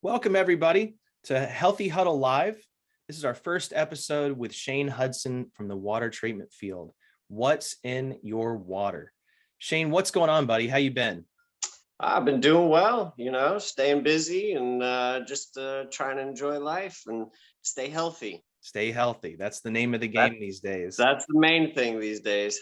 Welcome, everybody, to Healthy Huddle Live. This is our first episode with Shane Hudson from the water treatment field. What's in your water? Shane, what's going on, buddy? How you been? I've been doing well, staying busy and just trying to enjoy life and stay healthy. Stay healthy. That's the name of the That, game these days. that's the main thing these days.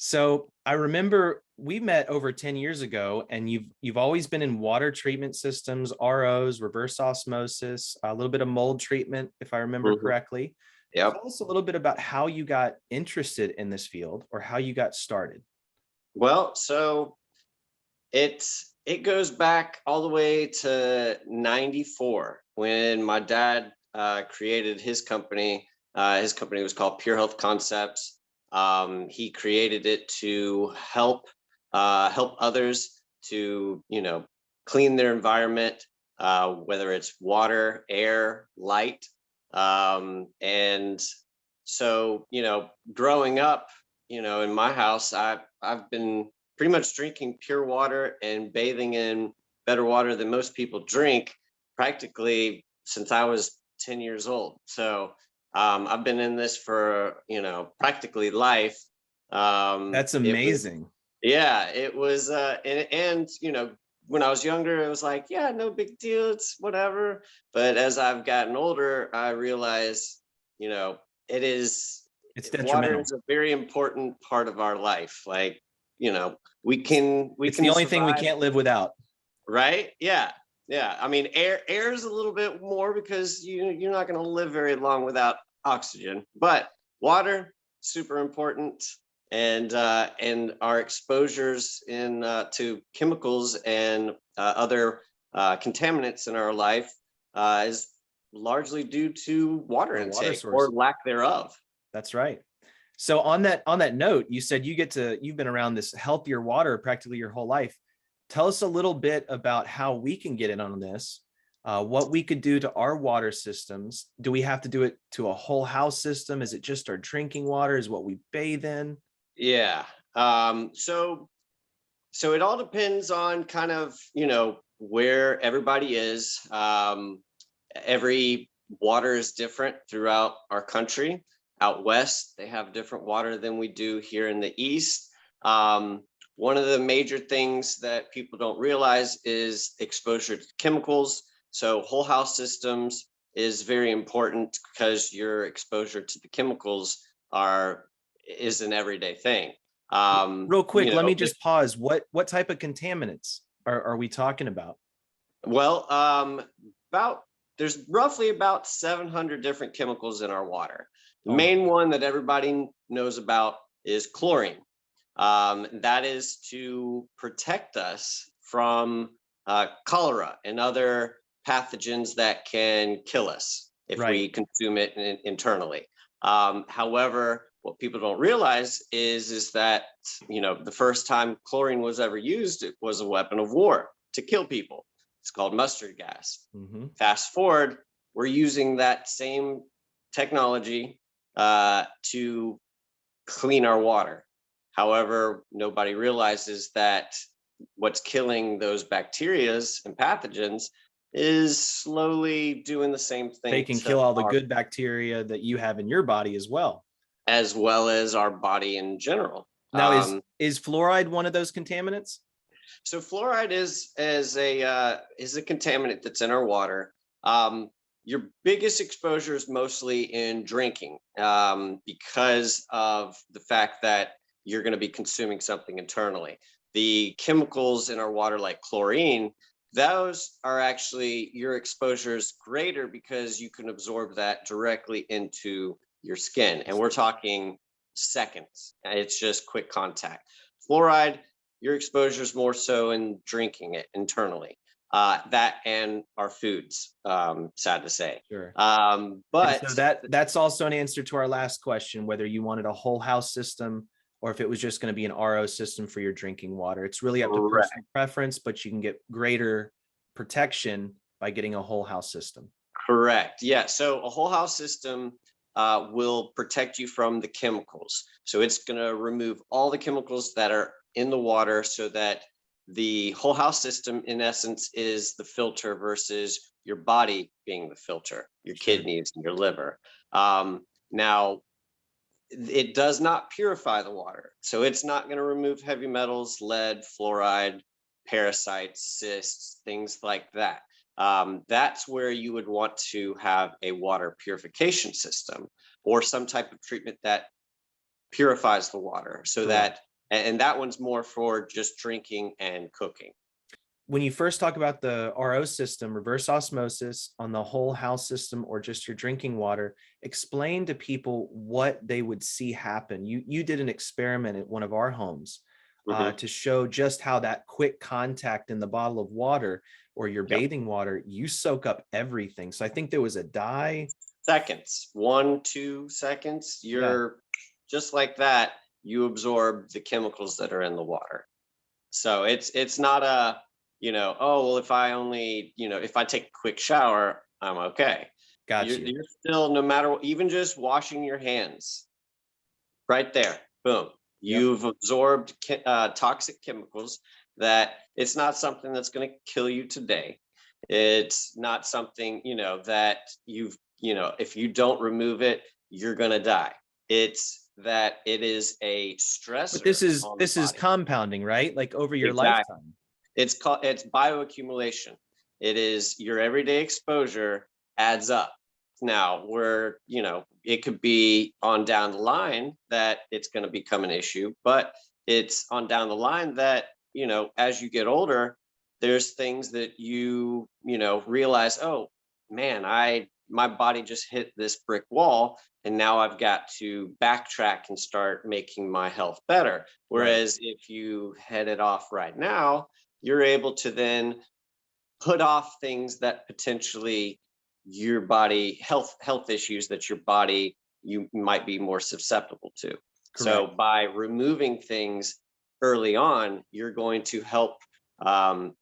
So I remember we met over 10 years ago, and you've always been in water treatment systems, ROs, reverse osmosis, a little bit of mold treatment, if I remember correctly. Yep. Tell us a little bit about how you got interested in this field or how you got started. Well, so it goes back all the way to 94 when my dad created his company. His company was called Pure Health Concepts. He created it to help others to clean their environment, whether it's water, air, light, and so growing up, in my house, I've been pretty much drinking pure water and bathing in better water than most people drink practically since I was 10 years old. So I've been in this for, practically life. That's amazing. It was, when I was younger, it was like, yeah, no big deal. It's whatever. But as I've gotten older, I realize, it's detrimental. water is a very important part of our life. Like, we It's can the only thing we can't live without. Right? Yeah. Yeah. I mean, air is a little bit more because you're not going to live very long without oxygen, but water, super important. And our exposures to chemicals and other contaminants in our life is largely due to water intake or lack thereof. That's right. So on that note, you said you've been around this healthier water practically your whole life. Tell us a little bit about how we can get in on this, what we could do to our water systems. Do we have to do it to a whole house system? Is it just our drinking water? Is what we bathe in? Yeah. So it all depends on kind of, where everybody is. Every water is different throughout our country. Out west, they have different water than we do here in the east. One of the major things that people don't realize is exposure to chemicals. So whole house systems is very important because your exposure to the chemicals is an everyday thing. Real quick, let me just pause. What type of contaminants are we talking about? Well, there's roughly about 700 different chemicals in our water. The main one that everybody knows about is chlorine. That is to protect us from cholera and other pathogens that can kill us if we consume it internally. However, what people don't realize is that, the first time chlorine was ever used, it was a weapon of war to kill people. It's called mustard gas. Fast forward, we're using that same technology to clean our water. However, nobody realizes that what's killing those bacterias and pathogens is slowly doing the same thing. They can kill all the good bacteria that you have in your body as well as our body in general. Now, is fluoride one of those contaminants? So fluoride is a contaminant that's in our water. Your biggest exposure is mostly in drinking because of the fact that you're going to be consuming something internally. The chemicals in our water, like chlorine, those are actually, your exposure is greater because you can absorb that directly into your skin. And we're talking seconds. It's just quick contact. Fluoride, your exposure is more so in drinking it internally. That and our foods, sad to say. Sure. But so that's also an answer to our last question, whether you wanted a whole house system or if it was just going to be an RO system for your drinking water. It's really up to personal preference, but you can get greater protection by getting a whole house system. Correct. Yeah. So a whole house system will protect you from the chemicals. So it's going to remove all the chemicals that are in the water so that the whole house system, in essence, is the filter versus your body being the filter, your kidneys and your liver. Now, it does not purify the water. So it's not going to remove heavy metals, lead, fluoride, parasites, cysts, things like that. That's where you would want to have a water purification system or some type of treatment that purifies the water so that, and that one's more for just drinking and cooking. When you first talk about the RO system, reverse osmosis on the whole house system, or just your drinking water, explain to people what they would see happen. You did an experiment at one of our homes to show just how that quick contact in the bottle of water or your bathing water, you soak up everything. So I think there was a dye. Seconds, 1-2 seconds, you're just like that, you absorb the chemicals that are in the water. So it's not a, oh, well, if I only, if I take a quick shower, I'm okay. Gotcha. You're still, no matter, even just washing your hands, right there, boom, you've absorbed toxic chemicals. That it's not something that's going to kill you today. It's not something, that if you don't remove it, you're going to die. It's that it is a stressor. But this is compounding, right? Like over your lifetime. It's bioaccumulation. It is your everyday exposure adds up. Now it could be on down the line that it's going to become an issue, but it's on down the line that, as you get older, there's things that you realize, oh man, my body just hit this brick wall, and now I've got to backtrack and start making my health better. Whereas if you head it off right now, you're able to then put off things that potentially your body health issues that your body you might be more susceptible to. Correct. So by removing things early on, you're going to help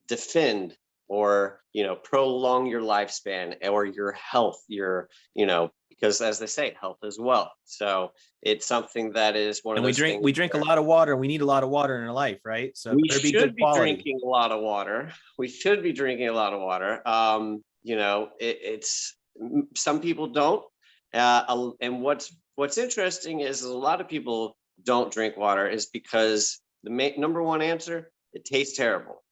defend or prolong your lifespan or your health, because as they say, health is wealth. So it's something that is one of those things. We drink a lot of water. We need a lot of water in our life, right? So we should be drinking a lot of water. We should be drinking a lot of water. It's some people don't. And what's interesting is a lot of people don't drink water is because the number one answer, it tastes terrible.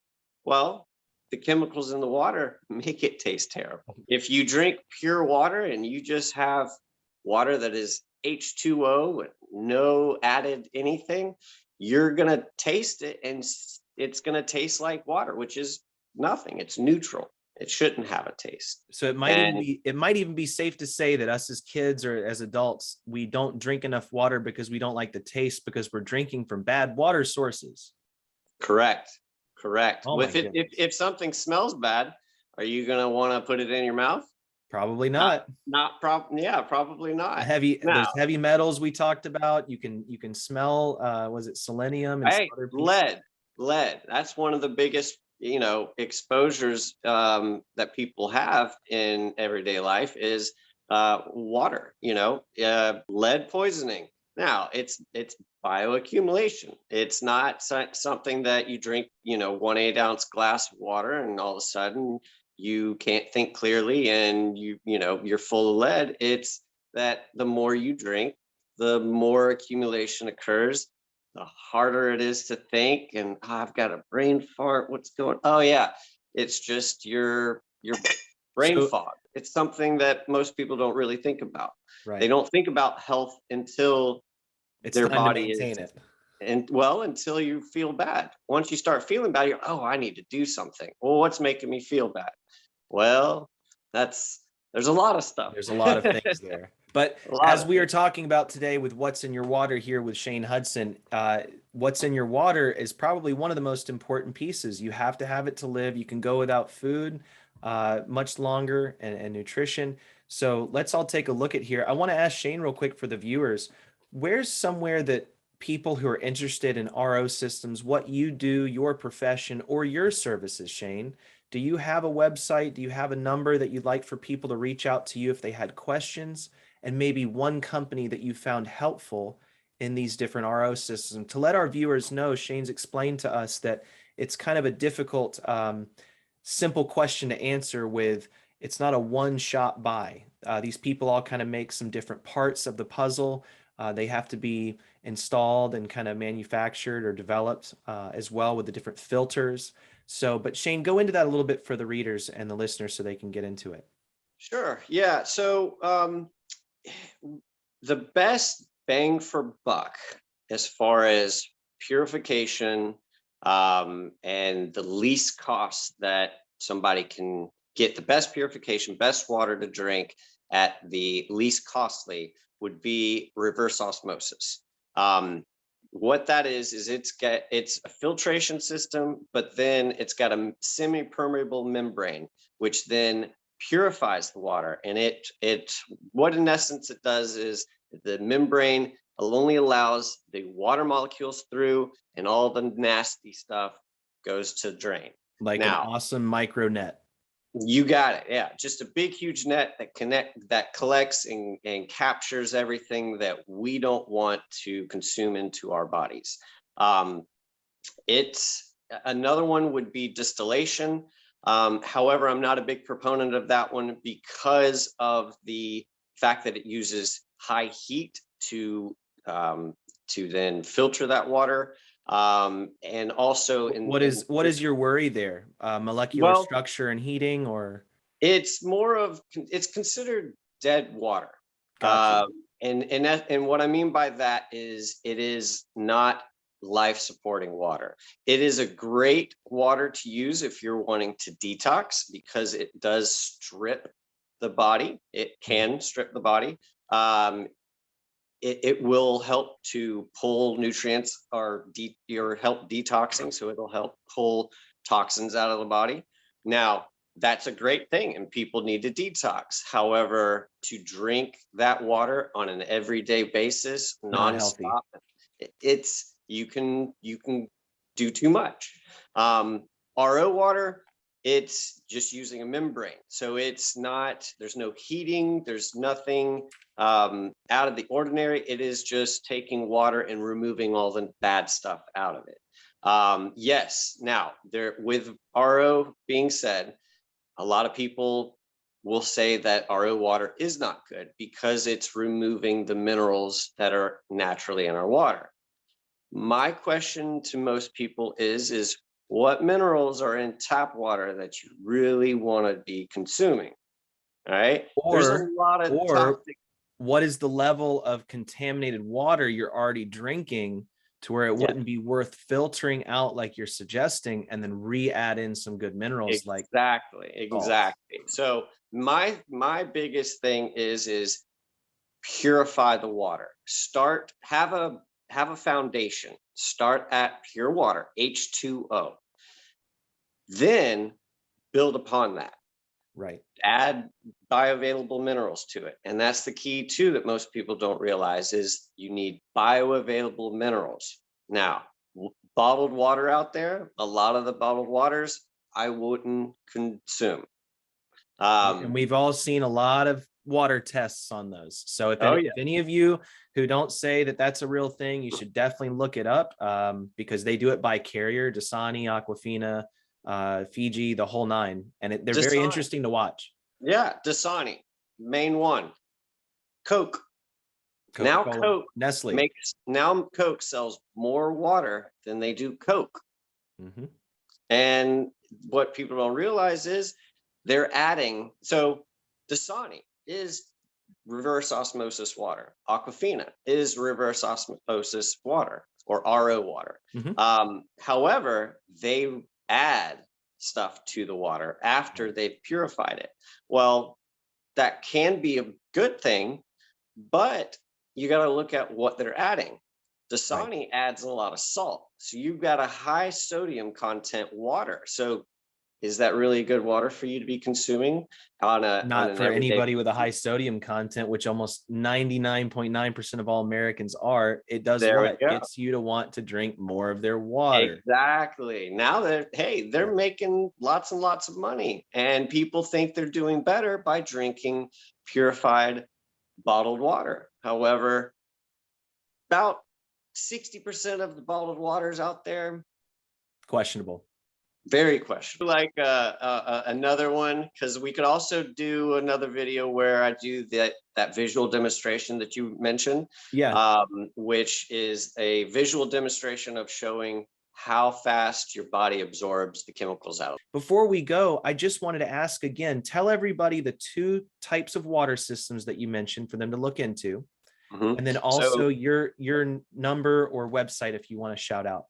Well, the chemicals in the water make it taste terrible. If you drink pure water and you just have water that is H2O with no added anything, you're going to taste it and it's going to taste like water, which is nothing. It's neutral. It shouldn't have a taste. So it might even be safe to say that us as kids or as adults, we don't drink enough water because we don't like the taste, because we're drinking from bad water sources. Correct. Oh, if something smells bad, are you going to want to put it in your mouth? Probably not. Probably not. There's heavy metals we talked about. You can smell. Was it selenium? And lead. That's one of the biggest exposures that people have in everyday life is water. Lead poisoning. Now it's bioaccumulation. It's not something that you drink 1 8-ounce glass of water and all of a sudden you can't think clearly and you're full of lead. It's that the more you drink, the more accumulation occurs, the harder it is to think. And I've got a brain fart. What's going? Oh yeah, it's just your brain fog. It's something that most people don't really think about. Right. They don't think about health until their body is it. And until you feel bad. Once you start feeling bad, you're, oh, I need to do something. Well, what's making me feel bad? Well, there's a lot of stuff. There's a lot of things there. But as we are talking about today with What's in Your Water here with Shane Hudson, what's in your water is probably one of the most important pieces. You have to have it to live. You can go without food much longer and nutrition. So let's all take a look at here. I want to ask Shane real quick for the viewers, where's somewhere that people who are interested in RO systems, what you do, your profession, or your services, Shane, do you have a website? Do you have a number that you'd like for people to reach out to you if they had questions? And maybe one company that you found helpful in these different RO systems? To let our viewers know, Shane's explained to us that it's kind of a difficult, simple question to answer with, it's not a one-shot buy. These people all kind of make some different parts of the puzzle. They have to be installed and kind of manufactured or developed as well with the different filters. So, but Shane, go into that a little bit for the readers and the listeners so they can get into it. Sure. Yeah. So the best bang for buck as far as purification and the least cost that somebody can get the best purification, best water to drink at the least costly would be reverse osmosis. What that is it's a filtration system, but then it's got a semi-permeable membrane, which then purifies the water. And what in essence it does is the membrane only allows the water molecules through, and all the nasty stuff goes to drain. Like an awesome micro net. You got it. Yeah. Just a big, huge net that collects and captures everything that we don't want to consume into our bodies. It's another one would be distillation. However, I'm not a big proponent of that one because of the fact that it uses high heat to then filter that water. And also what is your worry there? Molecular structure and heating, or? It's considered dead water. Gotcha. And what I mean by that is it is not life supporting water. It is a great water to use if you're wanting to detox, because it does strip the body. It can strip the body. It will help to pull nutrients or help detoxing. So it'll help pull toxins out of the body. Now, that's a great thing, and people need to detox. However, to drink that water on an everyday basis, nonstop, you can do too much. RO water, it's just using a membrane, so there's no heating, there's nothing out of the ordinary. It is just taking water and removing all the bad stuff out of it. Yes. Now, with RO being said, a lot of people will say that RO water is not good because it's removing the minerals that are naturally in our water. My question to most people is what minerals are in tap water that you really want to be consuming? All right. There's a lot of toxic. What is the level of contaminated water you're already drinking to where it wouldn't be worth filtering out like you're suggesting, and then re-add in some good minerals? Exactly. So my biggest thing is purify the water. Have a foundation. Start at pure water, H2O. Then build upon that. Right. Add bioavailable minerals to it. And that's the key too that most people don't realize is you need bioavailable minerals. Now, bottled water out there, a lot of the bottled waters I wouldn't consume. And we've all seen a lot of water tests on those. So if any of you who don't say that that's a real thing, you should definitely look it up, because they do it by carrier, Dasani, Aquafina, Fiji, the whole nine. And they're very interesting to watch. Yeah, Dasani, main one. Coke. Now Coke, Nestle. Coke sells more water than they do Coke. Mm-hmm. And what people don't realize is they're adding. So Dasani is reverse osmosis water. Aquafina is reverse osmosis water, or RO water. Mm-hmm. However, they add stuff to the water after they've purified it. Well, that can be a good thing, but you got to look at what they're adding. Dasani adds a lot of salt. So you've got a high sodium content water. So is that really good water for you to be consuming not for anybody with a high sodium content, which almost 99.9% of all Americans are. It does what gets you to want to drink more of their water. Exactly. Now they're making lots and lots of money, and people think they're doing better by drinking purified bottled water. However, about 60% of the bottled waters out there Questionable. Very questionable. Like another one, because we could also do another video where I do that visual demonstration that you mentioned, Yeah. which is a visual demonstration of showing how fast your body absorbs the chemicals out. Before we go, I just wanted to ask again, tell everybody the 2 types of water systems that you mentioned for them to look into. Mhm. And then also your number or website if you want to shout out.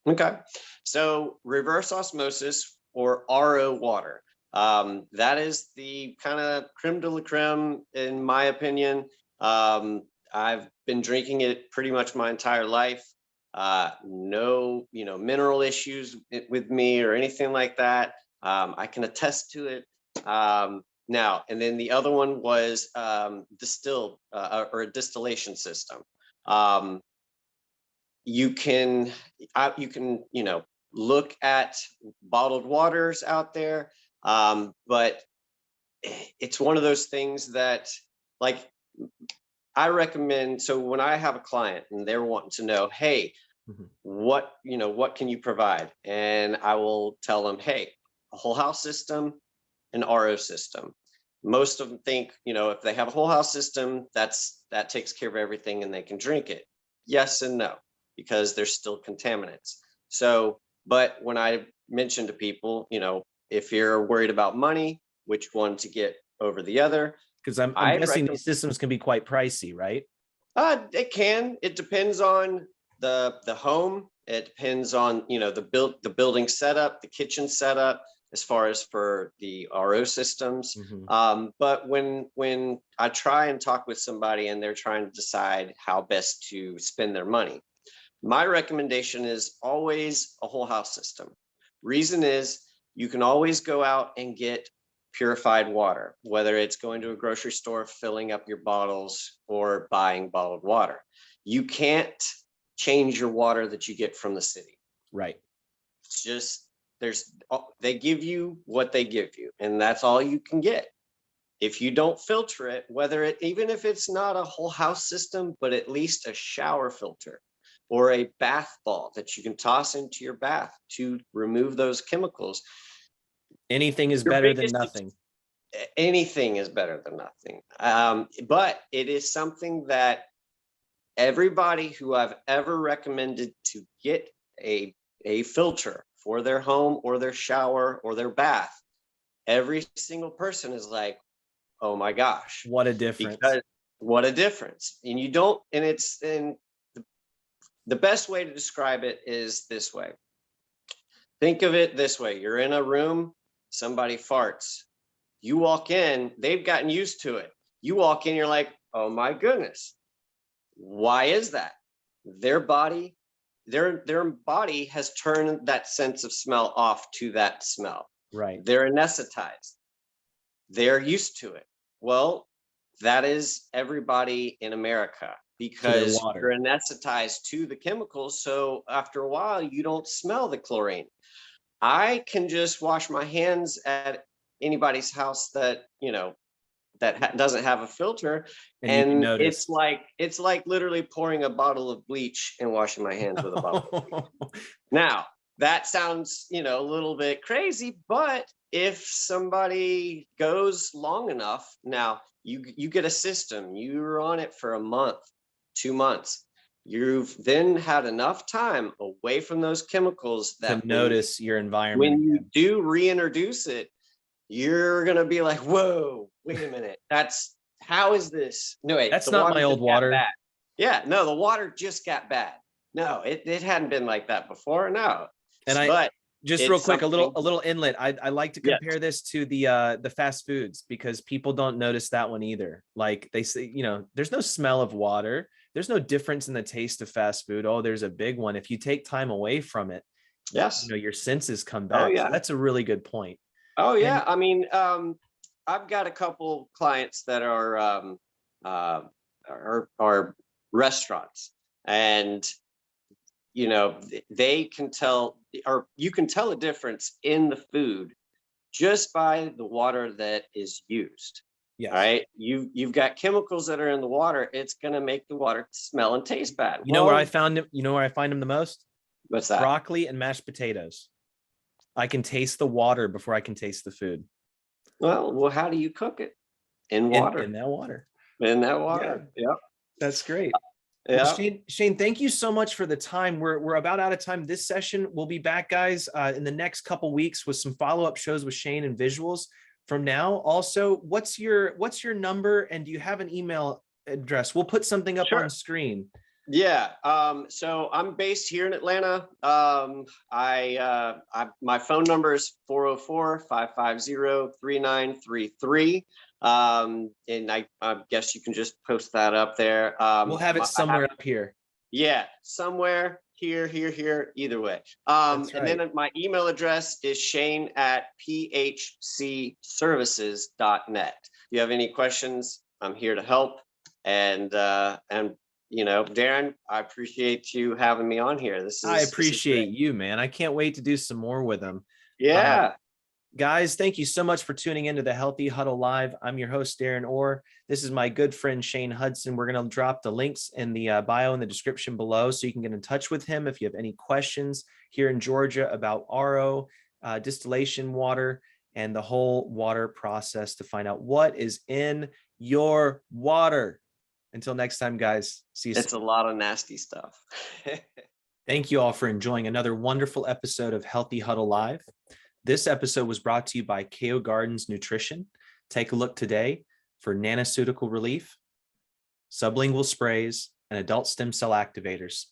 Okay, so reverse osmosis or RO water. That is the kind of creme de la creme, in my opinion. I've been drinking it pretty much my entire life. No, mineral issues with me or anything like that. I can attest to it. Now, and then the other one was distilled or a distillation system. Um, you can look at bottled waters out there, but it's one of those things that, like, I recommend. So when I have a client and they're wanting to know, hey, what can you provide, and I will tell them, hey, a whole house system, an RO system. Most of them think, if they have a whole house system, that takes care of everything and they can drink it. Yes and no, because there's still contaminants. So, but when I mention to people, if you're worried about money, which one to get over the other, Because I'm guessing these systems can be quite pricey, right? It can. It depends on the home. It depends on the building setup, the kitchen setup, as far as for the RO systems. But when I try and talk with somebody and they're trying to decide how best to spend their money, my recommendation is always a whole house system. Reason is you can always go out and get purified water, whether it's going to a grocery store, filling up your bottles, or buying bottled water. You can't change your water that you get from the city. Right. It's just, they give you what they give you, and that's all you can get. If you don't filter it, even if it's not a whole house system, but at least a shower filter or a bath ball that you can toss into your bath to remove those chemicals. Anything is better than nothing. Anything is better than nothing. But it is something that everybody who I've ever recommended to get a filter for their home or their shower or their bath, every single person is like, oh my gosh, what a difference. Because what a difference. And the best way to describe it is this way. Think of it this way. You're in a room, somebody farts. You walk in, they've gotten used to it. You walk in, you're like, oh my goodness. Why is that? Their body has turned that sense of smell off to that smell. Right. They're anesthetized. They're used to it. Well, that is everybody in America, because you're anesthetized to the chemicals. So after a while, you don't smell the chlorine. I can just wash my hands at anybody's house that doesn't have a filter, and it's like literally pouring a bottle of bleach and washing my hands with a bottle of bleach. Now that sounds a little bit crazy, but if somebody goes long enough, now you get a system, you're on it for a month, 2 months, you've then had enough time away from those chemicals that to notice your environment. When you do reintroduce it, you're going to be like, whoa, wait a minute. How is this? No, wait, that's not my old water. Yeah, no, the water just got bad. No, it hadn't been like that before. No. And just real quick, a little inlet. I like to compare this to the fast foods, because people don't notice that one either. Like they say, there's no smell of water. There's no difference in the taste of fast food. Oh, there's a big one. If you take time away from it, yes, your senses come back. Oh, yeah. So that's a really good point. Oh yeah. I mean, I've got a couple clients that are restaurants, and they can tell, or you can tell a difference in the food just by the water that is used. Yes. All right. You've got chemicals that are in the water. It's going to make the water smell and taste bad. Where I found them? You know where I find them the most? What's that? Broccoli and mashed potatoes. I can taste the water before I can taste the food. Well, how do you cook it? In water. In that water. In that water. Yeah. Yep. That's great. Yeah. Well, Shane, thank you so much for the time. We're about out of time this session. We'll be back, guys, in the next couple weeks with some follow-up shows with Shane and visuals. From now, also, what's your number, and do you have an email address? We'll put something up on screen. Yeah. So I'm based here in Atlanta. My phone number is 404-550-3933. And I guess you can just post that up there. We'll have it somewhere up here. Yeah, somewhere here, either way. That's right. And then my email address is shane@phcservices.net. If you have any questions, I'm here to help. And Darren, I appreciate you having me on here. I appreciate you, man. I can't wait to do some more with them. Yeah. Guys, thank you so much for tuning into the Healthy Huddle Live. I'm your host, Darren Orr. This is my good friend, Shane Hudson. We're going to drop the links in the bio in the description below so you can get in touch with him if you have any questions here in Georgia about RO, distillation water, and the whole water process to find out what is in your water. Until next time, guys, see you soon. It's a lot of nasty stuff. Thank you all for enjoying another wonderful episode of Healthy Huddle Live. This episode was brought to you by KO Gardens Nutrition. Take a look today for nanoceutical relief, sublingual sprays, and adult stem cell activators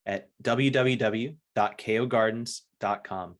at www.kogardens.com.